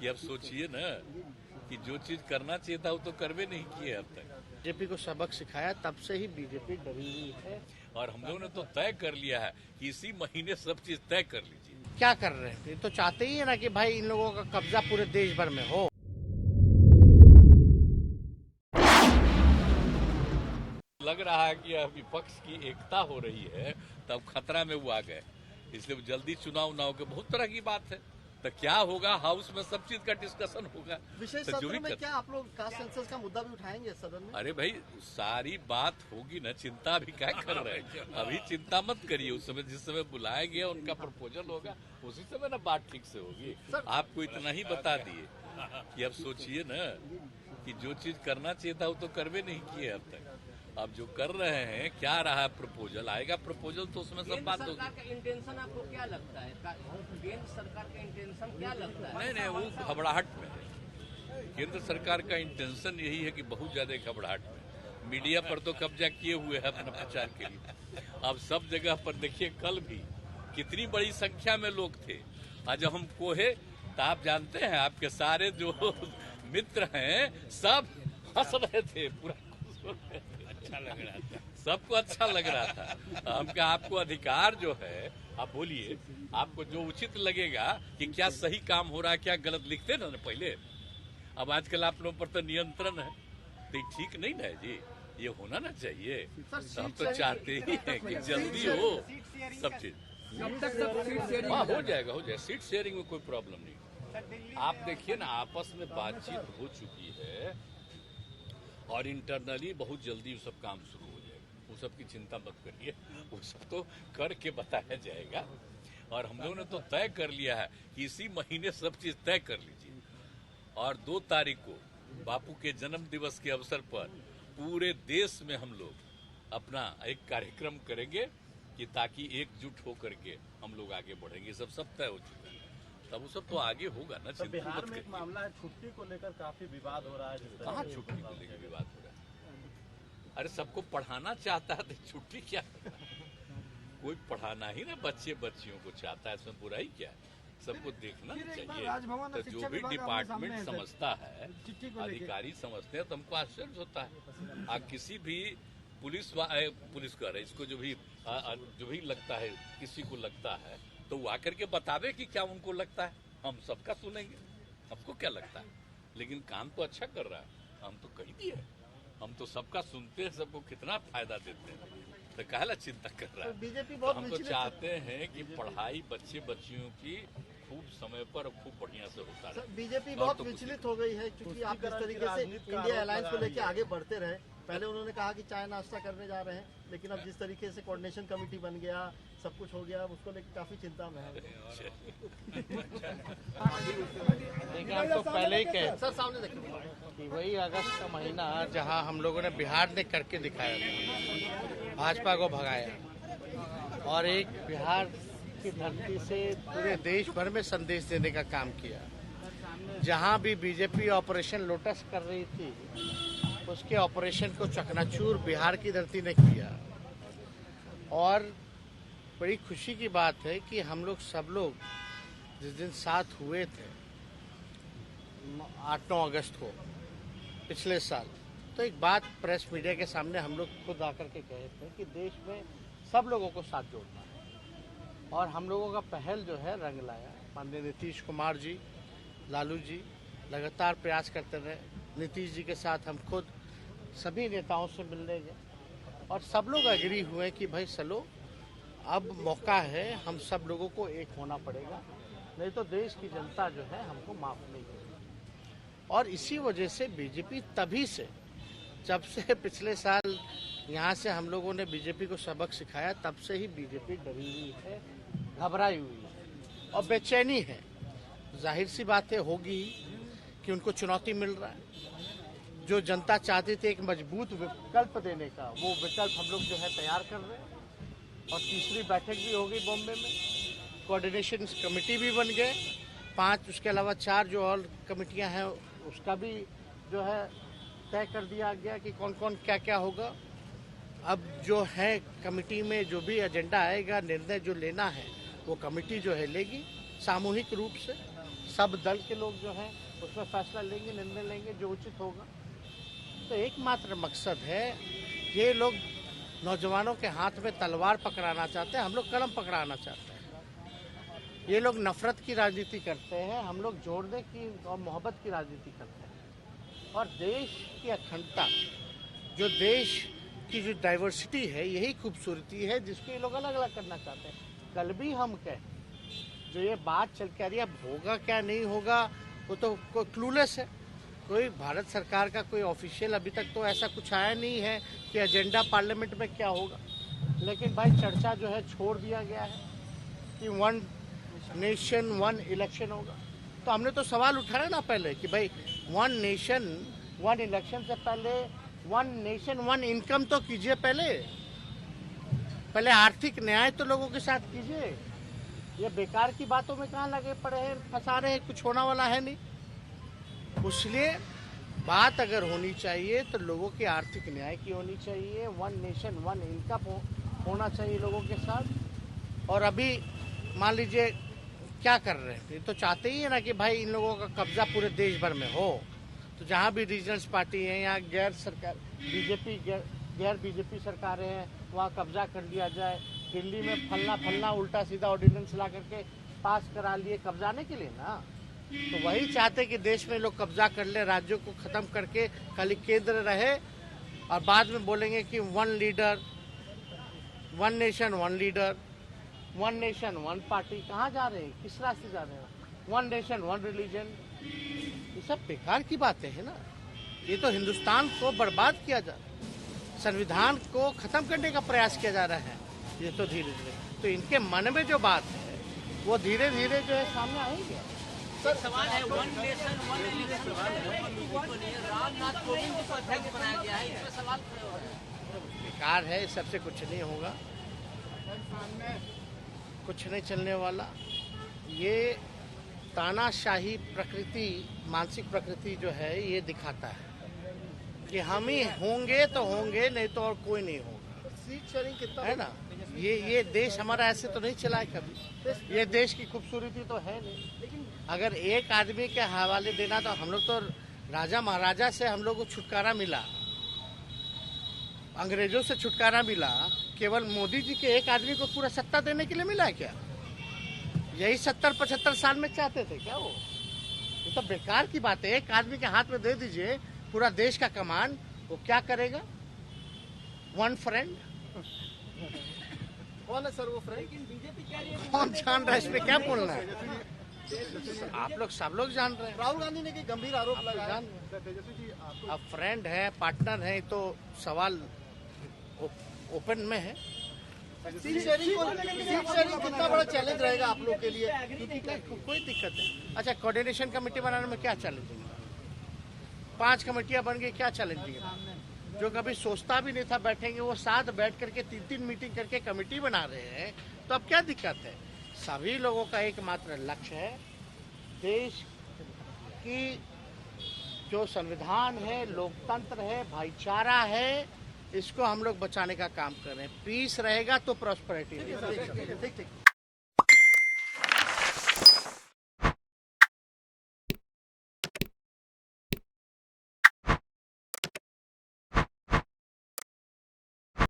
कि अब सोचिए ना कि जो चीज करना चाहिए था वो तो करवे नहीं किए अब तक। बीजेपी को सबक सिखाया तब से ही बीजेपी डरी हुई है। और हम लोगों ने तो तय कर लिया है कि इसी महीने सब चीज तय कर लीजिए। क्या कर रहे हैं? ये तो चाहते ही है ना कि भाई इन लोगों का कब्जा पूरे देश भर में हो। लग रहा है कि विपक्ष की एकता हो रही है, तब खतरा में वो आ गए, इसलिए जल्दी चुनाव ना हो के बहुत तरह की बात है। तो क्या होगा, हाउस में सब चीज का डिस्कशन होगा। विशेष तो सत्र में क्या आप लोग कास्ट सेंसस का मुद्दा भी उठाएंगे सदन में? अरे भाई सारी बात होगी ना, चिंता भी क्या कर रहे हैं। अभी चिंता मत करिए, उस समय जिस समय बुलाया गया उनका प्रपोजल होगा उसी समय ना बात ठीक से होगी। आपको इतना ही बता दिए कि अब सोचिए ना कि जो चीज करना चाहिए था वो तो करवे नहीं किए अब तक। अब जो कर रहे हैं, क्या रहा प्रपोजल आएगा, प्रपोजल तो उसमें सब बात होगी। सरकार का इंटेंशन आपको क्या लगता है? केंद्र सरकार का इंटेंशन क्या लगता है? नहीं, वो घबराहट में है। केंद्र सरकार का इंटेंशन यही है कि बहुत ज्यादा घबराहट में। मीडिया पर तो कब्जा किए हुए है अपना प्रचार के लिए। अब सब जगह पर देखिए, कल भी कितनी बड़ी संख्या में लोग थे। आज जब हम कोहे तो आप जानते हैं आपके सारे जो मित्र हैं सब हंस रहे थे, पूरा अच्छा लग रहा था, सबको अच्छा लग रहा था। हम क्या, आपको अधिकार जो है आप बोलिए, आपको जो उचित लगेगा कि क्या सही काम हो रहा है क्या गलत, लिखते ना पहले। अब आजकल आप लोगों पर तो नियंत्रण है, तो ये ठीक नहीं ना है जी, ये होना ना चाहिए। हम तो चाहते ही हैं कि जल्दी हो सब चीज। हाँ, हो जाएगा। सीट शेयरिंग में कोई प्रॉब्लम नहीं। आप देखिए ना, आपस में बातचीत हो चुकी है और इंटरनली बहुत जल्दी वो सब काम शुरू हो जाएगा। वो सब की चिंता मत करिए, वो सब तो करके बताया जाएगा। और हम लोगों ने तो तय कर लिया है कि इसी महीने सब चीज तय कर लीजिए। और 2 तारीख को बापू के जन्म दिवस के अवसर पर पूरे देश में हम लोग अपना एक कार्यक्रम करेंगे कि ताकि एकजुट होकर के हम लोग आगे बढ़ेंगे। सब तय हो चुका है, तब वो सब तो आगे होगा ना। तो बिहार में एक मामला है, छुट्टी को लेकर काफी विवाद हो रहा है। कहाँ छुट्टी को लेकर विवाद हो रहा है? अरे सबको पढ़ाना चाहता है तो छुट्टी क्या? कोई पढ़ाना ही ना बच्चे बच्चियों को चाहता है, इसमें बुराई क्या है? सबको देखना चाहिए। तो जो भी डिपार्टमेंट समझता है, अधिकारी समझते हैं, तो हमको आश्चर्य होता है। आप किसी भी पुलिस कर इसको जो भी लगता है, किसी को लगता है तो वो आकर के बतावे कि क्या उनको लगता है। हम सबका सुनेंगे, हमको क्या लगता है, लेकिन काम तो अच्छा कर रहा है। हम तो कह दिए, हम तो सबका सुनते हैं, सबको कितना फायदा देते हैं, तो काहला चिंता कर रहा है। बीजेपी तो बहुत हम तो चाहते हैं कि पढ़ाई बच्चे बच्चियों की खूब समय पर खूब बढ़िया से होता है। बीजेपी बहुत विचलित हो गई है, क्योंकि आप जिस तरीके से इंडिया अलायंस को लेकर आगे बढ़ते रहे। पहले उन्होंने कहा कि चाय नाश्ता करने जा रहे हैं, लेकिन अब जिस तरीके से कोऑर्डिनेशन कमेटी बन गया, सब कुछ हो गया, उसको लेकर काफी चिंता में है। देखिए, हम तो पहले ही कहे सर सामने देखिए कि वही अगस्त का महीना जहां हम लोगों ने बिहार ने करके दिखाया, भाजपा को भगाया और एक बिहार की धरती से पूरे देश भर में संदेश देने का काम किया। जहां भी बीजेपी ऑपरेशन लोटस कर रही थी, उसके ऑपरेशन को चकनाचूर बिहार की धरती ने किया। और बड़ी खुशी की बात है कि हम लोग सब लोग जिस दिन साथ हुए थे 8-9 अगस्त को पिछले साल, तो एक बात प्रेस मीडिया के सामने हम लोग खुद आकर के कहे थे कि देश में सब लोगों को साथ जोड़ना है। और हम लोगों का पहल जो है रंग लाया। माननीय नीतीश कुमार जी, लालू जी लगातार प्रयास करते रहे। नीतीश जी के साथ हम खुद सभी नेताओं से मिलने गए और सब लोग एग्री हुए कि भाई चलो अब मौका है, हम सब लोगों को एक होना पड़ेगा, नहीं तो देश की जनता जो है हमको माफ नहीं करेगी। और इसी वजह से बीजेपी तभी से, जब से पिछले साल यहाँ से हम लोगों ने बीजेपी को सबक सिखाया, तब से ही बीजेपी डरी हुई है, घबराई हुई है और बेचैनी है। जाहिर सी बातें होगी कि उनको चुनौती मिल रहा है। जो जनता चाहती थी एक मजबूत विकल्प देने का, वो विकल्प हम लोग जो है तैयार कर रहे हैं। और तीसरी बैठक भी हो गई बॉम्बे में, कोऑर्डिनेशन कमेटी भी बन गए 5, उसके अलावा 4 जो और कमेटियां हैं उसका भी जो है तय कर दिया गया कि कौन कौन क्या क्या होगा। अब जो है कमेटी में जो भी एजेंडा आएगा, निर्णय जो लेना है वो कमेटी जो है लेगी, सामूहिक रूप से सब दल के लोग जो हैं उसमें फैसला लेंगे, निर्णय लेंगे जो उचित होगा। तो एकमात्र मकसद है, ये लोग नौजवानों के हाथ में तलवार पकड़ाना चाहते हैं, हम लोग कलम पकड़ाना चाहते हैं। ये लोग नफरत की राजनीति करते हैं, हम लोग जोड़ने की और मोहब्बत की राजनीति करते हैं। और देश की अखंडता, जो देश की जो डाइवर्सिटी है, यही खूबसूरती है जिसको ये लोग अलग अलग करना चाहते हैं। कल भी हम कहें, जो ये बात चल के आ रही है, अब होगा क्या नहीं होगा वो तो कोई क्लूलेस है। कोई भारत सरकार का कोई ऑफिशियल अभी तक तो ऐसा कुछ आया नहीं है कि एजेंडा पार्लियामेंट में क्या होगा। लेकिन भाई चर्चा जो है छोड़ दिया गया है कि 1 नेशन 1 इलेक्शन होगा। तो हमने तो सवाल उठाया ना पहले कि भाई 1 नेशन 1 इलेक्शन से पहले 1 नेशन 1 इनकम तो कीजिए। पहले आर्थिक न्याय तो लोगों के साथ कीजिए। ये बेकार की बातों में कहाँ लगे पड़े हैं, फंसा रहे हैं, कुछ होना वाला है नहीं। इसलिए बात अगर होनी चाहिए तो लोगों के आर्थिक न्याय की होनी चाहिए। 1 नेशन 1 इनकम होना चाहिए लोगों के साथ। और अभी मान लीजिए क्या कर रहे हैं, ये तो चाहते ही है ना कि भाई इन लोगों का कब्जा पूरे देश भर में हो। तो जहाँ भी रीजनल्स पार्टी हैं या गैर बीजेपी सरकारें हैं, वहाँ कब्जा कर लिया जाए। दिल्ली में फलना उल्टा सीधा ऑर्डिनेंस ला करके पास करा लिए कब्जाने के लिए ना। तो वही चाहते कि देश में लोग कब्जा कर ले, राज्यों को खत्म करके खाली केंद्र रहे और बाद में बोलेंगे कि 1 leader 1 nation 1 leader 1 nation 1 party. कहाँ जा रहे हैं, किस रास्ते जा रहे हैं? 1 नेशन 1 रिलीजन, ये सब बेकार की बातें हैं ना। ये तो हिंदुस्तान को बर्बाद किया जा रहा है, संविधान को खत्म करने का प्रयास किया जा रहा है। ये तो धीरे धीरे तो इनके मन में जो बात है वो धीरे धीरे जो है सामने आएगी। सर सवाल है 1 नेशन 1 इलेक्शन रामनाथ कोविंद को अध्यक्ष बनाया गया है, इसमें सवाल खड़े हो रहे हैं। बेकार है, सबसे कुछ नहीं होगा, कुछ नहीं चलने वाला। ये तानाशाही प्रकृति, मानसिक प्रकृति जो है ये दिखाता है कि हम ही होंगे तो होंगे, नहीं तो और कोई नहीं होगा। सीट शेयरिंग कितना है ना। ये देश हमारा ऐसे तो नहीं चला है कभी। ये देश की खूबसूरती तो है नहीं। अगर एक आदमी के हवाले देना, तो हम लोग तो राजा महाराजा से हम लोग को छुटकारा मिला, अंग्रेजों से छुटकारा मिला, केवल मोदी जी के एक आदमी को पूरा सत्ता देने के लिए मिला है क्या? यही 70-75 साल में चाहते थे क्या वो? ये तो बेकार की बात है। एक आदमी के हाथ में दे दीजिए पूरा देश का कमान, वो क्या करेगा? 1 फ्रेंड कौन है सर वो फ्रेंड? कौन जान रहा है, इसमें क्या बोलना है? आप लोग सब लोग जान रहे हैं। राहुल गांधी ने की गंभीर आरोप लगाया। अब फ्रेंड है, पार्टनर है, तो सवाल ओपन में है। सीट शेयरिंग कितना बड़ा चैलेंज रहेगा आप लोग के लिए? कोई दिक्कत नहीं। अच्छा, कोऑर्डिनेशन कमेटी बनाने में क्या चैलेंजिंग है? 5 कमेटियां बन गई, क्या चैलेंजिंग है? जो कभी सोचता भी नहीं था बैठेंगे, वो साथ बैठ करके 3-3 मीटिंग करके कमेटी बना रहे हैं, तो अब क्या दिक्कत है? सभी लोगों का एकमात्र लक्ष्य है, देश की जो संविधान है, लोकतंत्र है, भाईचारा है, इसको हम लोग बचाने का काम कर रहे हैं। पीस रहेगा तो प्रॉस्पेरिटी। ठीक।